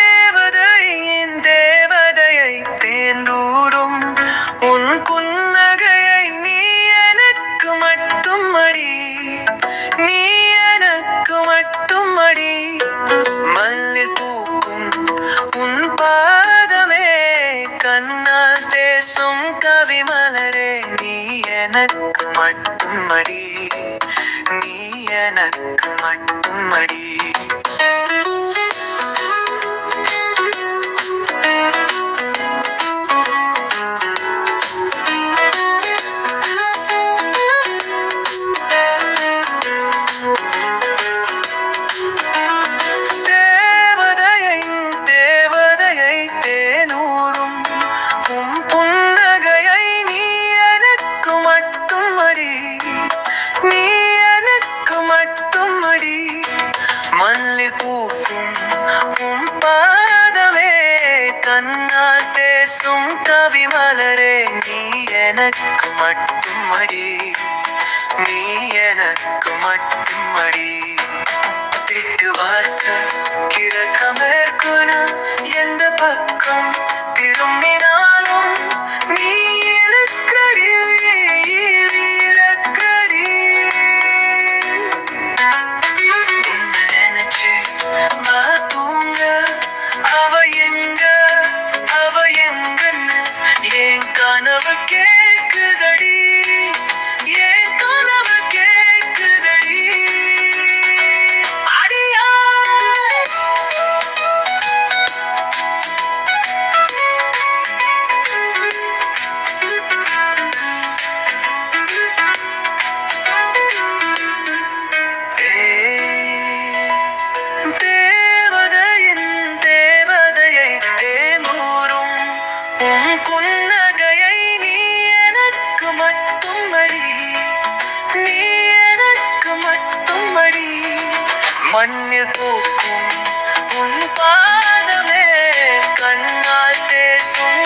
தேவதையின் தேவதையை தேண்டூரும் உன் புன்னகையை நீ எனக்கு மட்டும் அடி, நீ எனக்கு மட்டும் அடி. மல்லில் பூக்கும் உன் பாதமே, கண்ணால் பேசும் கவி மலரே, நீ எனக்கு மட்டும் அடி, நீ எனக்கு மட்டும் அடி. தேவதையின் தேவதையை தேனூரும் உன் புன்னகையை நீ எனக்கு மட்டும் அடி, நீ எனக்கு மட்டும் அடி. மல்லில் பூக்கும் உன் பாதமே, கண்ணால் பேசும் கவி மலரே, நீ எனக்கு மட்டும் அடி, நீ எனக்கு மட்டும் அடி. திட்டு வார்த்த கிழக்கமேற்குன எந்த பக்கம் திரும்பினாலும் நீ இருக்கடி, இருக்கடி. உன்னை நினைச்சு வா தூங்க, அவ எங்க, அவ எங்கன்னு என் கனவு கேக்குதடி, என் கனவு கேக்குதடி. அடியா தேவதையின் தேவதையை தேனூரும் உன் புன்னகையை நீ எனக்கு மட்டும் அடி, நீ எனக்கு மட்டும் அடி. மண்ணில் பூக்கும் உன் பாதமே, கண்ணால் பேசும்